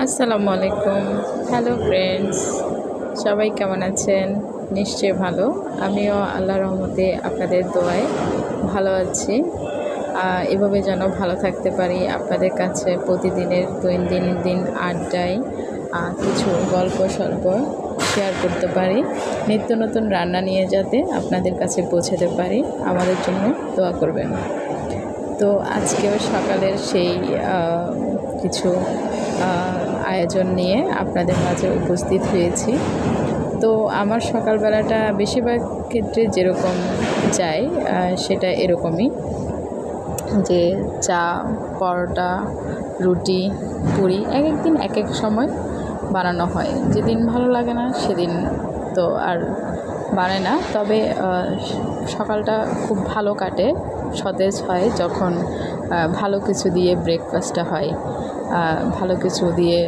আসসালামু আলাইকুম। Hello friends, সবাই কেমন আছেন? নিশ্চয়ই ভালো। আমিও আল্লাহর রহমতে আপনাদের দোয়ায় ভালো আছি। এভাবে যেন ভালো থাকতে পারি, আপনাদের কাছে প্রতিদিনের দৈনন্দিন আড্ডায় কিছু গল্প স্বল্প শেয়ার করতে পারি, নিত্য নতুন রান্না নিয়ে যাতে আপনাদের কাছে পৌঁছাতে পারি, আমাদের জন্য দোয়া করবেন। তো আজকেও সকালের সেই কিছু আয়োজন নিয়ে আপনাদের মাঝে উপস্থিত হয়েছি। তো আমার সকালবেলাটা বেশিরভাগ ক্ষেত্রে যেরকম যায় সেটা এরকমই, যে চা, পরোটা, রুটি, পুরি এক এক দিন এক এক সময় বানানো হয়। যেদিন ভালো লাগে না সেদিন তো আর বানায় না। তবে সকালটা খুব ভালো কাটে, সতেজ হয় যখন ভালো কিছু দিয়ে ব্রেকফাস্টটা হয়, ভালো কিছু দিয়ে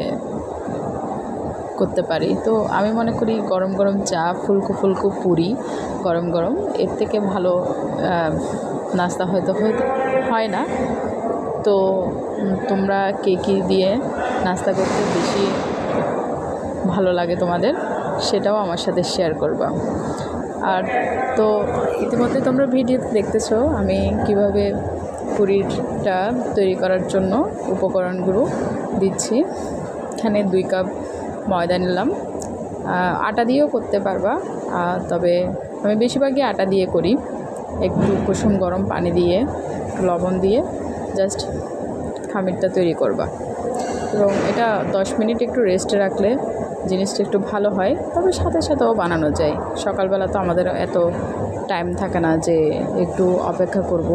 করতে পারি। তো আমি মনে করি গরম গরম চা, ফুলকো ফুলকো পুরি গরম গরম, এর থেকে ভালো নাস্তা হয়তো হয় না। তো তোমরা কে কী দিয়ে নাস্তা করতে বেশি ভালো লাগে তোমাদের, সেটাও আমার সাথে শেয়ার করবা। আর তো ইতিমধ্যে তোমরা ভিডিওতে দেখতেছো আমি কিভাবে পুরিটা তৈরি করার জন্য উপকরণগুলো দিচ্ছি। এখানে 2 কাপ ময়দা নিলাম। আটা দিয়েও করতে পারবা, তবে আমি বেশিরভাগই আটা দিয়ে করি। একটু কুসুম গরম পানি দিয়ে লবণ দিয়ে জাস্ট খামিরটা তৈরি করবা, এবং এটা 10 মিনিট একটু রেস্টে রাখলে জিনিসটা একটু ভালো হয়। তবে সাথে সাথেও বানানো যায়। সকালবেলা তো আমাদের এত টাইম থাকে না যে একটু অপেক্ষা করব।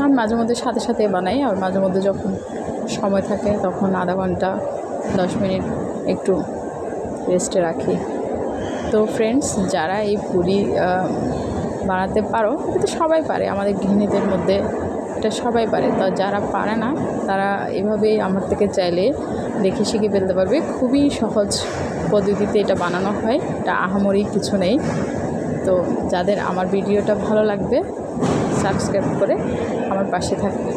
আমি মাঝে মধ্যে সাথে সাথে বানাই, আর মাঝে মধ্যে যখন সময় থাকে তখন আধা ঘন্টা 10 মিনিট একটু রেস্টে রাখি। তো ফ্রেন্ডস, যারা এই পুরি বানাতে পারো, এটা তো সবাই পারে, আমাদের গৃহিণীদের মধ্যে এটা সবাই পারে। তো যারা পারে না তারা এভাবেই আমার থেকে চাইলে দেখে শিখে ফেলতে পারবে। খুবই সহজ পদ্ধতিতে এটা বানানো হয়, এটা আহামরি কিছু নেই। তো যাদের আমার ভিডিওটা ভালো লাগবে সাবস্ক্রাইব করে আমার পাশে থাকবে।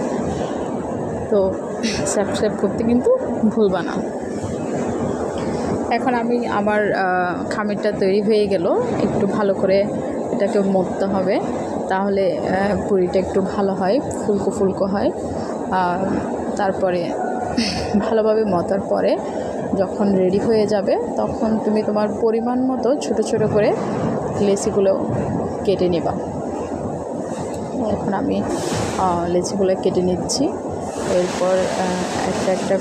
তো সাবস্ক্রাইব করতে কিন্তু ভুলবা না। এখন আমার খামিরটা তৈরি হয়ে গেল। একটু ভালো করে এটাকে মথতে হবে, তাহলে পুরিটা একটু ভালো হয়, ফুলকো ফুলকো হয়। তারপরে ভালোভাবে মথার পরে যখন রেডি হয়ে যাবে তখন তুমি তোমার পরিমাণ মতো ছোট ছোট করে লেচিগুলো কেটে নিবা। এখন আমি লেচিগুলো কেটে নিচ্ছি। এরপর একটা একটা